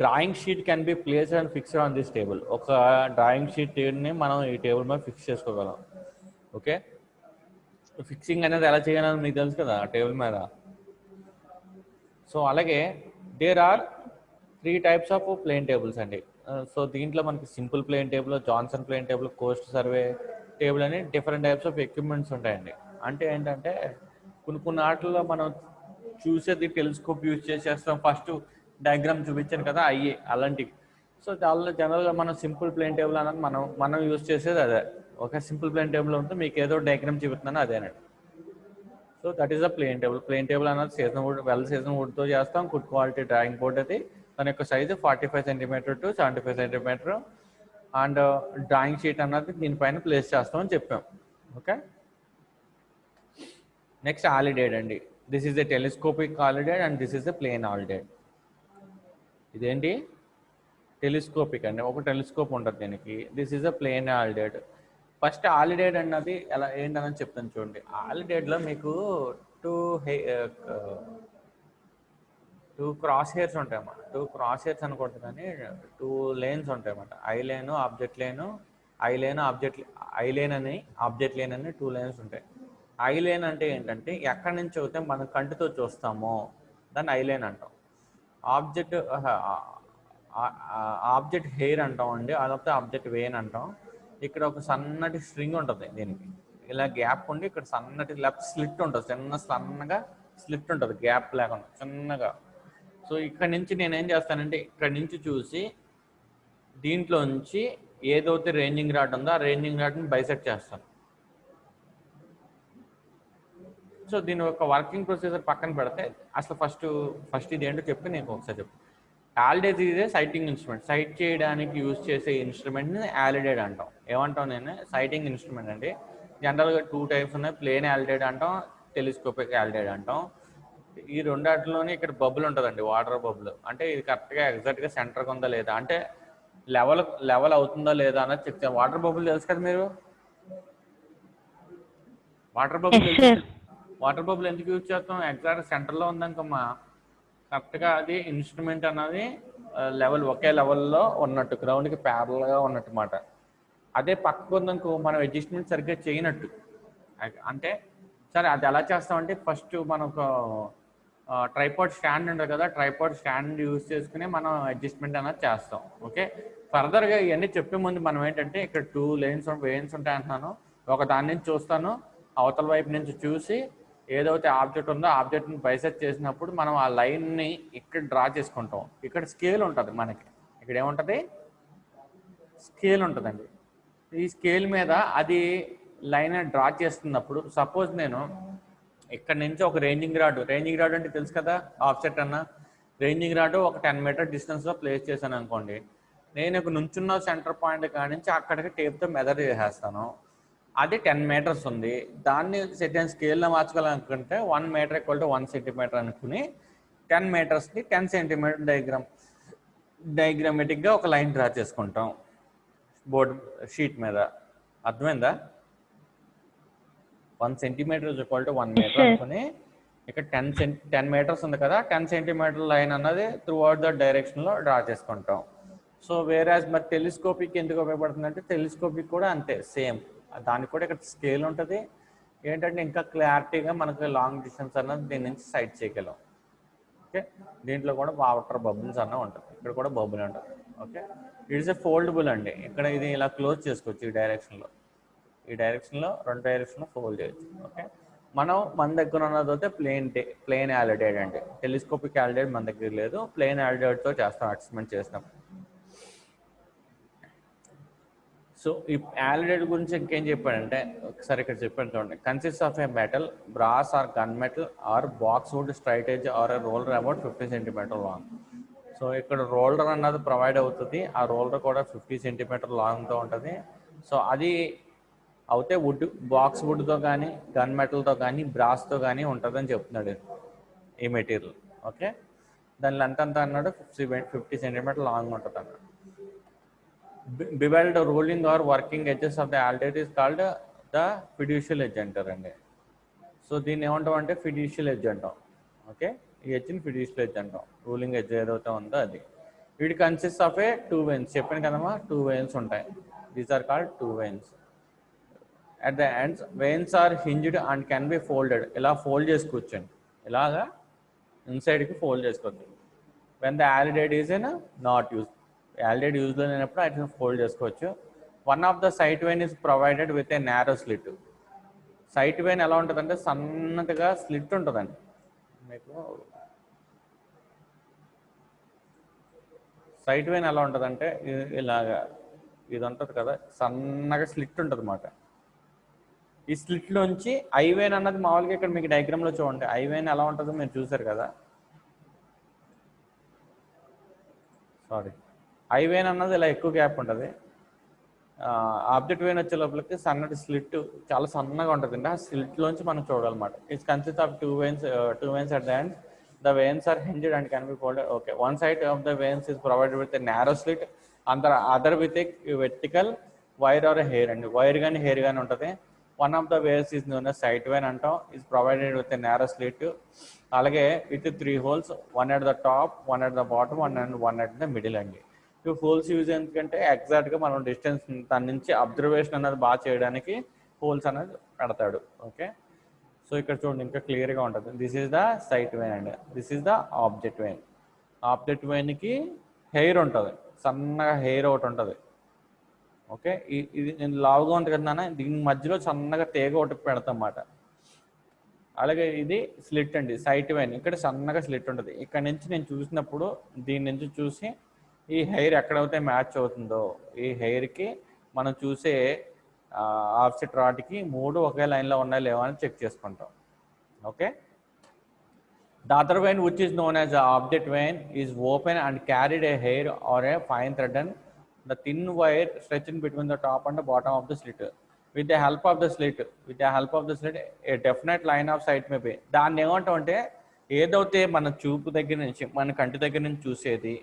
Drawing sheet can be placed and fixed on this table. ఒక drawing షీట్ని మనం ఈ టేబుల్ మీద ఫిక్స్ చేసుకోగలం. ఓకే, ఫిక్సింగ్ అనేది ఎలా చేయాలని మీకు తెలుసు కదా టేబుల్ మీద. సో అలాగే there are 3 types of plane tables అండి. సో దీంట్లో మనకి simple plane table, Johnson plane table, coast survey table అని డిఫరెంట్ టైప్స్ ఆఫ్ ఎక్విప్మెంట్స్ ఉంటాయండి. అంటే ఏంటంటే కొన్ని ఆటల్లో మనం చూసేది టెలిస్కోప్ యూజ్ చేసేస్తాం. ఫస్ట్ డయాగ్రామ్ చూపించాను కదా అయ్యి అలాంటివి. సో దానిలో జనరల్గా మనం సింపుల్ ప్లేన్ టేబుల్ అన్నది మనం యూజ్ చేసేది అదే. ఒక సింపుల్ ప్లేన్ టేబుల్ ఉంటే మీకు ఏదో డయాగ్రామ్ చూపుతున్నాను అదేనండి. So that is the plane table. Plane table అన్నది సీజన్ వుడ్, వెల్ సీజన్ వుడ్తో చేస్తాం. గుడ్ క్వాలిటీ డ్రాయింగ్ బోర్డ్ అది. దాని యొక్క size 45 centimetre to 75 centimetre. And drawing sheet అన్నది దీనిపైన ప్లేస్ చేస్తామని చెప్పాం. ఓకే, నెక్స్ట్ ఆలిడేడ్ అండి. This is the telescopic alidade and this is the plane alidade. ఇదేంటి టెలిస్కోపిక్ అండి, ఒక టెలిస్కోప్ ఉంటుంది దీనికి. This is a plane alidade. First alidade అన్నది ఎలా ఏంటని చెప్తాను చూడండి. ఆలిడేడ్లో మీకు టూ క్రాస్ హెయిర్స్ ఉంటాయన్నమాట. 2 క్రాస్ హెయిర్స్ అనుకుంటుంది కానీ 2 లేన్స్ ఉంటాయన్నమాట. ఐ లేన్ ఆబ్జెక్ట్ లేను, ఐ లేన్ అని ఆబ్జెక్ట్ లేన్ అని 2 లేన్స్ ఉంటాయి. ఐ లేన్ అంటే ఏంటంటే ఎక్కడి నుంచి అయితే మనం కంటితో చూస్తామో దాన్ని ఐ లేన్ అంటాం. ఆబ్జెక్ట్ హెయిర్ అంటాం అండి, అదొకటి ఆబ్జెక్ట్ వేన్ అంటాం. ఇక్కడ ఒక సన్నటి స్ట్రింగ్ ఉంటుంది దీనికి, ఇలా గ్యాప్ ఉండి ఇక్కడ సన్నటి లెఫ్ట్ స్లిట్ ఉంటుంది, సన్నగా స్లిట్ ఉంటుంది గ్యాప్ లేకుండా చిన్నగా. సో ఇక్కడ నుంచి నేనేం చేస్తానంటే ఇక్కడ నుంచి చూసి దీంట్లో నుంచి ఏదైతే రేంజింగ్ రాడ్ ఉందో ఆ రేంజింగ్ రాడ్ని బైసెక్ట్ చేస్తాను. సో దీని యొక్క వర్కింగ్ ప్రొసీజర్ పక్కన పెడితే అసలు ఫస్ట్ ఇది ఏంటో చెప్పి నేను ఒకసారి చెప్పు. ఆలిడేడ్ ఇదే సైటింగ్ ఇన్స్ట్రుమెంట్. సైట్ చేయడానికి యూజ్ చేసే ఇన్స్ట్రుమెంట్ని ఆలిడేడ్ అంటాం. ఏమంటాం నేను? సైటింగ్ ఇన్స్ట్రుమెంట్ అండి. జనరల్గా 2 టైప్స్ ఉన్నాయి, ప్లేన్ ఆలిడేడ్ అంటాం, టెలిస్కోపిక్ ఆలిడేడ్ అంటాం. ఈ రెండాటిలోనే ఇక్కడ బబుల్ ఉంటుందండి, వాటర్ బబుల్. అంటే ఇది కరెక్ట్గా ఎగ్జాక్ట్గా సెంటర్గా ఉందా లేదా, అంటే లెవెల్ అవుతుందా లేదా అన్నది చెక్ చేయాలి. వాటర్ బబుల్ తెలుసు కదా మీరు? వాటర్ బబుల్ ఎందుకు యూజ్ చేస్తాం? ఎగ్జాక్ట్ సెంటర్లో ఉందనుకమ్మా, కరెక్ట్గా అది ఇన్స్ట్రుమెంట్ అన్నది ఒకే లెవెల్లో ఉన్నట్టు, గ్రౌండ్కి ప్యారల్గా ఉన్నట్టు మాట. అదే పక్కకు ఉందనుకో మనం అడ్జస్ట్మెంట్ సరిగ్గా చేయనట్టు. అంటే సరే అది ఎలా చేస్తామంటే ఫస్ట్ మనకు ట్రైపాడ్ స్టాండ్ ఉంటుంది కదా, ట్రైపాడ్ స్టాండ్ యూజ్ చేసుకుని మనం అడ్జస్ట్మెంట్ అనేది చేస్తాం. ఓకే, ఫర్దర్గా ఇవన్నీ చెప్పే ముందు మనం ఏంటంటే ఇక్కడ 2 వేన్స్ ఉంటాయి అంటున్నాను. ఒక దాని నుంచి చూస్తాను, అవతల వైపు నుంచి చూసి ఏదైతే ఆబ్జెక్ట్ ఉందో ఆబ్జెక్ట్ని బైసెక్ట్ చేసినప్పుడు మనం ఆ లైన్ని ఇక్కడ డ్రా చేసుకుంటాం. ఇక్కడ స్కేల్ ఉంటుంది మనకి. ఇక్కడ ఏముంటుంది? స్కేల్ ఉంటుందండి. ఈ స్కేల్ మీద అది లైన్ డ్రా చేస్తున్నప్పుడు సపోజ్ నేను ఇక్కడ నుంచి ఒక రేంజింగ్ రాడ్ అంటే తెలుసు కదా, ఆఫ్సెట్ అన్న. రేంజింగ్ రాడ్ ఒక 10 మీటర్ డిస్టెన్స్లో ప్లేస్ చేశాను అనుకోండి. నేను ఇక్కడ నుంచున్న సెంటర్ పాయింట్ కాడి నుంచి అక్కడికి టేప్తో మెజర్ చేసేస్తాను. అది 10 మీటర్స్ ఉంది. దాన్ని సెకండ్ స్కేల్లో మార్చుకోవాలనుకుంటే 1 మీటర్ = 1 సెంటీమీటర్ అనుకుని 10 మీటర్స్ని 10 సెంటీమీటర్ డయాగ్రామెటిక్గా ఒక లైన్ డ్రా చేసుకుంటాం బోర్డ్ షీట్ మీద. అర్థమైందా? 1 సెంటీమీటర్ = 1 మీటర్ అనుకుని ఇక్కడ 10 మీటర్స్ ఉంది కదా, 10 సెంటీమీటర్ లైన్ అన్నది త్రూ అవుట్ ద డైరెక్షన్లో డ్రా చేసుకుంటాం. సో వేరేస్ మరి టెలిస్కోపిక్ ఎందుకు ఉపయోగపడుతుందంటే టెలిస్కోపిక్ కూడా అంతే, సేమ్. దానికి కూడా ఇక్కడ స్కేల్ ఉంటుంది. ఏంటంటే ఇంకా క్లారిటీగా మనకు లాంగ్ డిస్టెన్స్ అన్నది దీని నుంచి సైట్ చేయగలం. ఓకే, దీంట్లో కూడా వాటర్ బబుల్స్ అన్న ఉంటుంది. ఇక్కడ కూడా బబుల్ ఉంటుంది. ఓకే, ఇట్స్ ఏ ఫోల్డబుల్ అండి. ఇక్కడ ఇది ఇలా క్లోజ్ చేసుకోవచ్చు. ఈ డైరెక్షన్లో 2 డైరెక్షన్లో ఫోల్డ్ చేయొచ్చు. ఓకే, మన దగ్గర ఉన్నది అయితే ప్లేన్ యాలిడైడ్ అండి. టెలిస్కోపిక్ యాలిడైడ్ మన దగ్గర లేదు. ప్లేన్ యాలిడైడ్తో చేస్తాం ఎక్స్పెరిమెంట్ చేసినాం. సో ఈ యాలిడైడ్ గురించి ఇంకేం చెప్పాడంటే ఒకసారి ఇక్కడ చెప్పాను చూడండి. Consist of a metal, brass or gun metal or box wood straight edge or a roller about 50 centimetre long. So ఇక్కడ రోలర్ అన్నది ప్రొవైడ్ అవుతుంది. ఆ రోలర్ కూడా 50 సెంటీమీటర్ లాంగ్తో ఉంటుంది. సో అది అయితే బాక్స్ వుడ్తో కానీ గన్ మెటల్తో కానీ బ్రాస్తో కానీ ఉంటుందని చెప్తున్నాడు ఈ మెటీరియల్. ఓకే, దాని లెంత్ అంతా అన్నాడు 50 సెంటీమీటర్ లాంగ్ ఉంటుంది అన్నాడు. Beveled rolling or working edges of the aldehyde is called the fiducial edge అంటారండి. సో దీన్ని ఏమంటాం అంటే ఫిడ్యూషియల్ ఎడ్జ్ అంటాం. ఓకే, ఈ ఎడ్జ్ని ఫిడ్యూషియల్ ఎడ్జ్ అంటాం. రూలింగ్ ఎడ్జ్ ఏదైతే ఉందో అది. It consist of a 2 veins. చెప్పాను కదమ్మా, 2 veins ఉంటాయి. These are called 2 veins. At the ends veins are hinged and can be folded. ఇలా ఫోల్డ్ చేసుకోవచ్చండి, ఇలాగా ఇన్సైడ్కి ఫోల్డ్ చేసుకోవచ్చు. When the alidade is in not use, alidade యూజ్లో లేనప్పుడు అయితే ఫోల్డ్ చేసుకోవచ్చు. One of the sight vane is provided with a narrow slit. Sight vane ఎలా ఉంటుందంటే సన్నగా స్లిట్ ఉంటుందండి. మీకు సైట్ వెయిన్ ఎలా ఉంటుందంటే ఇలాగా ఇది ఉంటుంది కదా, సన్నగా స్లిట్ ఉంటుంది అన్నమాట. ఈ స్లిట్లోంచి ఐ వెయిన్ అన్నది మామూలుగా ఇక్కడ మీకు డయాగ్రామ్లో చూడండి. ఐ వెయిన్ ఎలా ఉంటుందో మీరు చూసారు కదా. ఐ వెయిన్ అన్నది ఇలా ఎక్కువ గ్యాప్ ఉంటుంది. ఆబ్జెక్ట్ వెయిన్ వచ్చే లోపలికి సన్నటి స్లిట్ చాలా సన్నగా ఉంటుందండి. ఆ స్లిట్లోంచి మనం చూడాలన్నమాట. Its consist of 2 veins at the end. The veins are hinged and can be folded. Okay, one side of the veins is provided with a narrow slit and the other with a vertical wire or a hair. And wire గాని hair గాని ఉంటుంది. One of the veins is known as side vein అంటాం. is provided with a narrow slit. అలాగే with 3 holes, one at the top, one at the bottom, one at the middle అండి. ఈ holes use ఎందుకంటే ఎగ్జాక్ట్గా మనం distance దాని నుంచి observation అనేది బాగా చేయడానికి హోల్స్ అనేది పెడతాడు. ఓకే, సో ఇక్కడ చూడండి ఇంకా క్లియర్గా ఉంటుంది. This is the sight vane and this is the object vane. Object వెయిన్కి హెయిర్ ఉంటుంది, సన్నగా హెయిర్ ఒకటి ఉంటుంది. ఓకే, ఇది నేను లావుగా ఉంటుంది కదా, దీని మధ్యలో సన్నగా తీగ ఒకటి పెడతాం అన్నమాట. అలాగే ఇది స్లిట్ అండి, సైట్ వెయిన్. ఇక్కడ సన్నగా స్లిట్ ఉంటుంది. ఇక్కడ నుంచి నేను చూసినప్పుడు దీని నుంచి చూసి ఈ హెయిర్ ఎక్కడైతే మ్యాచ్ అవుతుందో ఈ హెయిర్కి మనం చూసే ఆఫ్సెట్ రాడ్కి 3 ఒకే లైన్లో ఉన్నాయో లేవో అని చెక్ చేసుకుంటాం. Okay, the other vane which is known as object vane is open and carried a hair or a fine thread and the thin wire stretched between the top and bottom of the slit. With the help of the slit a definite line of sight may be. దాన్ని ఏమంటాం అంటే ఏదైతే మన చూపు దగ్గర నుంచి మన కంటి దగ్గర నుంచి చూసేది,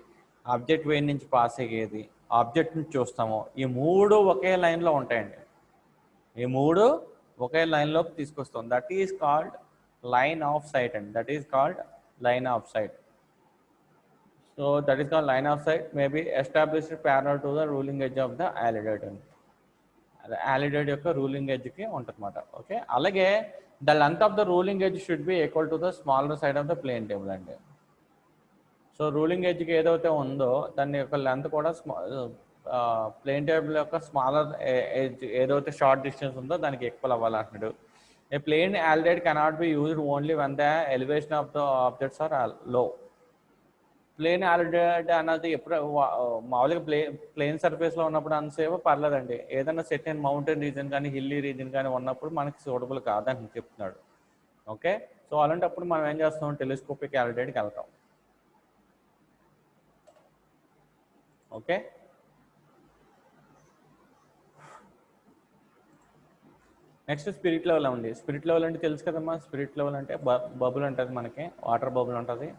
ఆబ్జెక్ట్ వెయిన్ నుంచి పాస్ అయ్యేది, ఆబ్జెక్ట్ నుంచి చూస్తామో, ఈ 3 ఒకే లైన్లో ఉంటాయండి. ఈ 3 ఒకే లైన్లోకి తీసుకొస్తాం. That is called line of sight అండి. That is called line of sight. So that is called line of sight may be established parallel to the ruling edge of the alidade అండి. అది యాలిడైడ్ యొక్క రూలింగ్ ఎడ్జ్కి ఉంటుంది అన్నమాట. Okay, అలాగే the length of the ruling edge should be equal to the smaller side of the plane table అండి. So ruling ఎడ్జ్కి ఏదైతే ఉందో దాని యొక్క లెంత్ కూడా ప్లేన్ టేబుల్ యొక్క స్మాలర్ ఎడ్జ్ ఏదైతే షార్ట్ డిస్టెన్స్ ఉందో దానికి ఈక్వల్ అవ్వాలంటున్నాడు. A plane alidade cannot be used only when the elevation of the objects are low. Plane alidade అన్నది ఎప్పుడు మామూలుగా ప్లేన్ సర్ఫేస్లో ఉన్నప్పుడు అంతసేపు పర్లేదండి. ఏదైనా సెట్ ఇన్ మౌంటైన్ రీజన్ కానీ హిల్లీ రీజన్ కానీ ఉన్నప్పుడు మనకి సూటబుల్ కాదని చెప్తున్నాడు. ఓకే, సో అలాంటప్పుడు మనం ఏం చేస్తాం, టెలిస్కోపిక్ ఆల్డైడ్కి వెళ్తాం. ఓకే, నెక్స్ట్ స్పిరిట్ లెవెల్ ఉంది. స్పిరిట్ లెవెల్ అంటే తెలుసు కదమ్మా. స్పిరిట్ లెవెల్ అంటే బబుల్ ఉంటుంది, మనకి వాటర్ బబుల్ ఉంటుంది.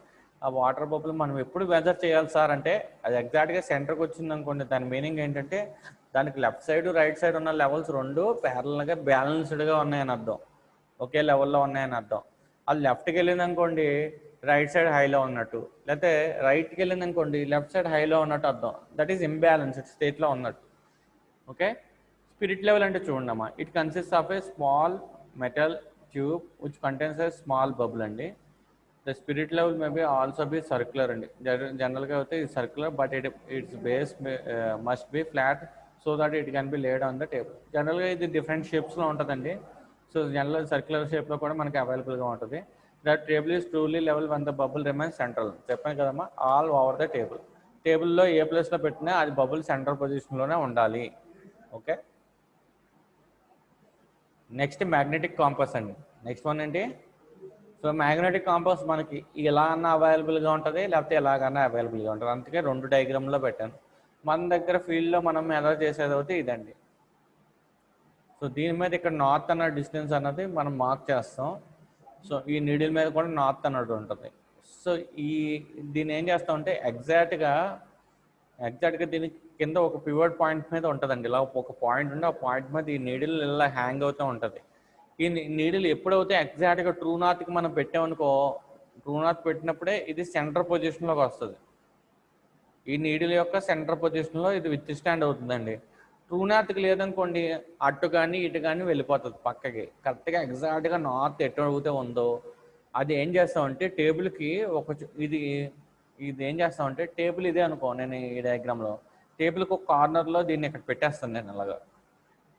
ఆ వాటర్ బబుల్ మనం ఎప్పుడు మెజర్ చేయాలి సార్ అంటే అది ఎగ్జాక్ట్గా సెంటర్కి వచ్చింది అనుకోండి, దాని మీనింగ్ ఏంటంటే దానికి లెఫ్ట్ సైడ్ రైట్ సైడ్ ఉన్న లెవెల్స్ రెండు ప్యారల్గా బ్యాలెన్స్డ్గా ఉన్నాయని అర్థం, ఒకే లెవెల్లో ఉన్నాయని అర్థం. అది లెఫ్ట్కి వెళ్ళింది అనుకోండి రైట్ సైడ్ హైలో ఉన్నట్టు, లేకపోతే రైట్కి వెళ్ళింది అనుకోండి లెఫ్ట్ సైడ్ హైలో ఉన్నట్టు అర్థం. దట్ ఈస్ ఇంబ్యాలెన్స్డ్ స్టేట్లో ఉన్నట్టు. ఓకే, స్పిరిట్ లెవెల్ అంటే చూడమ్మా, it consist of a small metal tube which contains a small bubble అండి. The spirit level may be also be circular అండి. జనరల్గా అయితే ఇది circular, but its base must be flat so that it can be laid on the table. జనరల్గా ఇది different షేప్స్లో ఉంటుందండి. So general circular షేప్లో కూడా మనకి అవైలబుల్గా ఉంటుంది. That table is truly level one the bubble remains central. చెప్పాను కదమ్మా, ఆల్ ఓవర్ ద టేబుల్. టేబుల్లో ఏ ప్లేస్లో పెట్టినా అది బబుల్ సెంట్రల్ పొజిషన్లోనే ఉండాలి. ఓకే, నెక్స్ట్ మ్యాగ్నెటిక్ కాంపస్ అండి. నెక్స్ట్ వన్ ఏంటి, సో మ్యాగ్నెటిక్ కాంపస్ మనకి ఇలా అన్న అవైలబుల్గా ఉంటుంది, లేకపోతే ఎలాగన్నా అవైలబుల్గా ఉంటుంది. అందుకే రెండు డయాగ్రామ్లో పెట్టాను. మన దగ్గర ఫీల్డ్లో మనం ఎలా చేసేది అయితే ఇదండి. సో దీని మీద ఇక్కడ నార్త్ అన్న డిస్టెన్స్ అన్నది మనం మార్క్ చేస్తాం. సో ఈ నీడిల్ మీద కూడా నార్త్ అన్నట్టు ఉంటుంది. సో దీన్ని ఏం చేస్తామంటే ఎగ్జాక్ట్గా దీని కింద ఒక పివట్ పాయింట్ మీద ఉంటుందండి. ఇలా ఒక పాయింట్ ఉండి ఆ పాయింట్ మీద ఈ నీడిల్ ఇలా హ్యాంగ్ అవుతూ ఉంటుంది. ఈ నీడిల్ ఎప్పుడైతే ఎగ్జాక్ట్గా ట్రూ నార్త్కి మనం పెట్టామనుకో, ట్రూ నార్త్ పెట్టినప్పుడే ఇది సెంటర్ పొజిషన్లోకి వస్తుంది. ఈ నీడిల్ యొక్క సెంటర్ పొజిషన్లో ఇది విత్ స్టాండ్ అవుతుందండి. ట్రూ నార్త్కి లేదనుకోండి అటు కానీ ఇటు కానీ వెళ్ళిపోతుంది పక్కకి. కరెక్ట్గా ఎగ్జాక్ట్గా నార్త్ ఎటు అడిగితే ఉందో అది ఏం చేస్తామంటే టేబుల్కి ఇది ఏం చేస్తామంటే టేబుల్ ఇదే అనుకో, నేను ఈ డయాగ్రామ్లో టేబుల్కి ఒక కార్నర్లో దీన్ని ఇక్కడ పెట్టేస్తాను. నేను అలాగా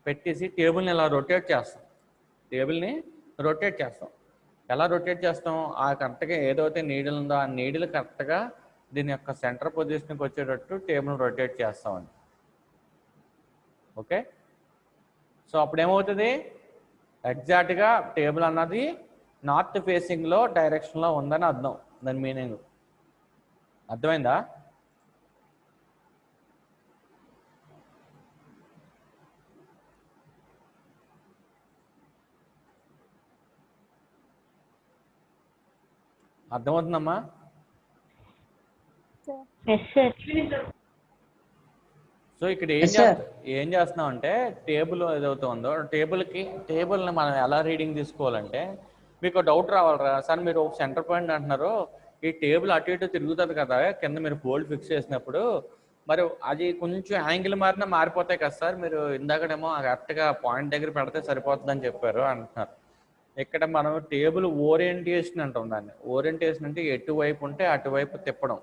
పెట్టేసి టేబుల్ని ఇలా రొటేట్ చేస్తాం. టేబుల్ని రొటేట్ చేస్తాం. ఎలా రొటేట్ చేస్తాం, ఆ కరెక్ట్గా ఏదైతే నీడిల్ ఉందో ఆ నీడిల్ కరెక్ట్గా దీని యొక్క సెంటర్ పొజిషన్కి వచ్చేటట్టు టేబుల్ రొటేట్ చేస్తామండి. ఓకే, సో అప్పుడు ఏమవుతుంది, ఎగ్జాక్ట్గా టేబుల్ అన్నది నార్త్ ఫేసింగ్లో డైరెక్షన్లో ఉందని అర్థం. దాని మీనింగ్ అర్థమైందా? అర్థమవుతుందమ్మా? సో ఇక్కడ ఏం చేస్తున్నాం అంటే టేబుల్ ఏదైతే ఉందో టేబుల్ని మనం ఎలా రీడింగ్ తీసుకోవాలంటే, మీకు డౌట్ రావాలరా సార్, మీరు ఒక సెంటర్ పాయింట్ అంటున్నారు, ఈ టేబుల్ అటు ఇటు తిరుగుతుంది కదా కింద మీరు బోల్డ్ ఫిక్స్ చేసినప్పుడు, మరి అది కొంచెం యాంగిల్ మారినా మారిపోతాయి కదా సార్, మీరు ఇందాకడేమో కరెక్ట్గా పాయింట్ దగ్గర పెడితే సరిపోతుందని చెప్పారు అంటున్నారు. ఇక్కడ మనం టేబుల్ ఓరియంటేషన్ అంటాం. దాన్ని ఓరియంటేషన్ అంటే ఎటువైపు ఉంటే అటువైపు తిప్పడం.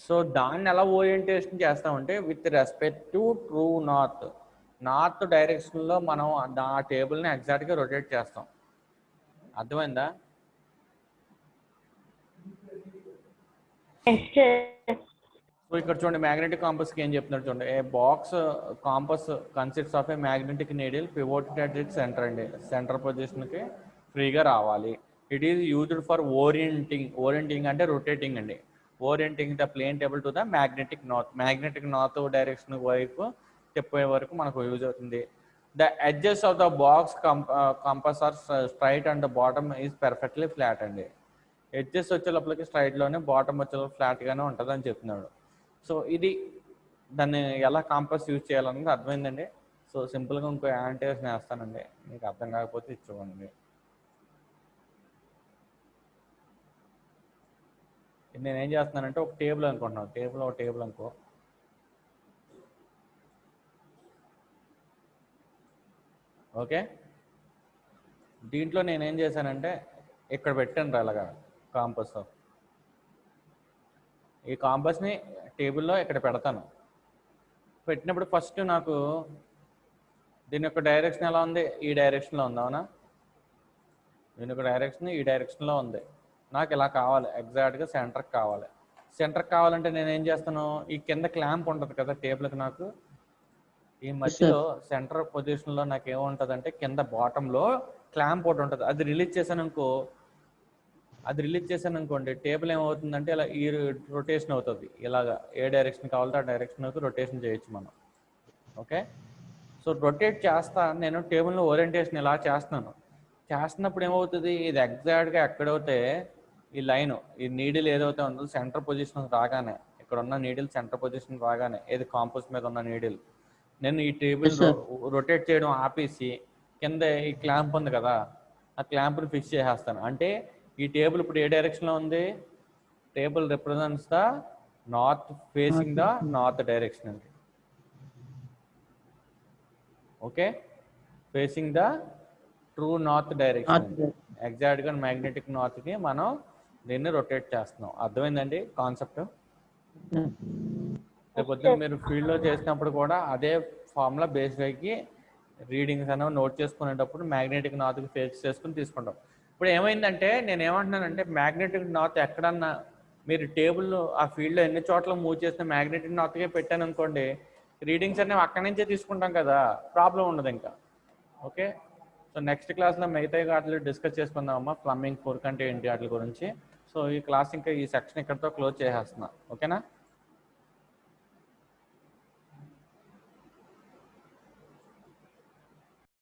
సో దాన్ని ఎలా ఓరియంటేషన్ చేస్తామంటే with respect to true north డైరెక్షన్లో మనం ఆ టేబుల్ని ఎగ్జాక్ట్గా రొటేట్ చేస్తాం. అర్థమైందా? సో ఇక్కడ చూడండి మ్యాగ్నెటిక్ కాంపస్కి ఏం చెప్తున్నారు చూడండి. A box compass consists of a magnetic needle pivoted at its centre అండి. సెంటర్ పొజిషన్కి ఫ్రీగా రావాలి. It is used for orienting అంటే రొటేటింగ్ అండి. Orienting the plane table to the magnetic north direction వైపు తిప్పే వరకు మనకు యూజ్ అవుతుంది. The edges of the box compass are straight and the bottom is perfectly flat అండి. ఎడ్జెస్ వచ్చే లోపలికి స్ట్రైట్లోనే, బాటమ్ వచ్చే లోపల ఫ్లాట్గానే ఉంటుంది అని చెప్తున్నాడు. సో ఇది దాన్ని ఎలా కాంపస్ యూజ్ చేయాలన్నది అర్థమైందండి. సో సింపుల్గా ఇంకో యాంటేషన్ వేస్తానండి, మీకు అర్థం కాకపోతే ఇచ్చుకోండి. నేనేం చేస్తున్నానంటే ఒక టేబుల్ అనుకుంటున్నాను, టేబుల్ అనుకో, ఓకే. దీంట్లో నేనేం చేశానంటే ఇక్కడ పెట్టాను అలాగా కాంపస్. ఈ కాంపస్ని టేబుల్లో ఇక్కడ పెడతాను. పెట్టినప్పుడు ఫస్ట్ నాకు దీని యొక్క డైరెక్షన్ ఎలా ఉంది, ఈ డైరెక్షన్లో ఉంది, అవునా? దీనికి డైరెక్షన్ ఈ డైరెక్షన్లో ఉంది, నాకు ఇలా కావాలి, ఎగ్జాక్ట్గా సెంటర్కి కావాలి. సెంటర్కి కావాలంటే నేను ఏం చేస్తాను, ఈ కింద క్లాంప్ ఉంటుంది కదా టేబుల్కి, నాకు ఈ మధ్యలో సెంటర్ పొజిషన్లో నాకు ఏముంటుంది అంటే కింద బాటంలో క్లాంప్ ఒకటి ఉంటుంది. అది రిలీజ్ చేశాను అనుకోండి, టేబుల్ ఏమవుతుందంటే ఇలా ఈ రొటేషన్ అవుతుంది. ఇలాగా ఏ డైరెక్షన్ కావాలంటే ఆ డైరెక్షన్కి రొటేషన్ చేయొచ్చు మనం. ఓకే, సో రొటేట్ చేస్తా నేను టేబుల్ని ఓరియంటేషన్ ఇలా చేస్తున్నప్పుడు ఏమవుతుంది, ఇది ఎగ్జాక్ట్గా ఎక్కడైతే ఈ లైన్, ఈ నీడిల్ ఏదైతే ఉందో సెంటర్ పొజిషన్ రాగానే, ఇక్కడ ఉన్న నీడిల్ సెంటర్ పొజిషన్ రాగానే, ఏది కాంపోస్ మీద ఉన్న నీడిల్, నేను ఈ టేబుల్ రొటేట్ చేయడం ఆపేసి కింద ఈ క్లాంప్ ఉంది కదా, ఆ క్లాంప్ని ఫిక్స్ చేసేస్తాను. అంటే ఈ టేబుల్ ఇప్పుడు ఏ డైరెక్షన్లో ఉంది, table represents the north, facing the north direction అండి. Okay, facing the true north direction, ఎగ్జాక్ట్గా మ్యాగ్నెటిక్ నార్త్కి మనం దీన్ని రొటేట్ చేస్తున్నాం. అర్థమైందండి కాన్సెప్ట్? రేపొద్దున మీరు ఫీల్డ్లో చేసినప్పుడు కూడా అదే ఫార్ములా బేస్డ్ అయ్యి రీడింగ్స్ అనేవి నోట్ చేసుకునేటప్పుడు మ్యాగ్నెటిక్ నార్త్కి ఫేస్ చేసుకుని తీసుకుంటాం. ఇప్పుడు ఏమైందంటే నేను ఏమంటున్నానంటే, మ్యాగ్నెటిక్ నార్త్ ఎక్కడన్నా మీరు టేబుల్ ఆ ఫీల్డ్లో ఎన్ని చోట్ల మూవ్ చేసిన మ్యాగ్నెటిక్ నార్త్కే పెట్టాను అనుకోండి, రీడింగ్స్ అనేవి అక్కడి నుంచే తీసుకుంటాం కదా, ప్రాబ్లం ఉండదు ఇంకా. ఓకే, సో నెక్స్ట్ క్లాస్లో మిగతా వాటిలో డిస్కస్ చేసుకుందామమ్మా, ప్లంబింగ్ ఫోర్క్ అంటే ఏంటి వాటి గురించి. సో ఈ క్లాస్ ఇంకా ఈ సెక్షన్ ఇక్కడితో క్లోజ్ చేసేస్తున్నా. ఓకేనా?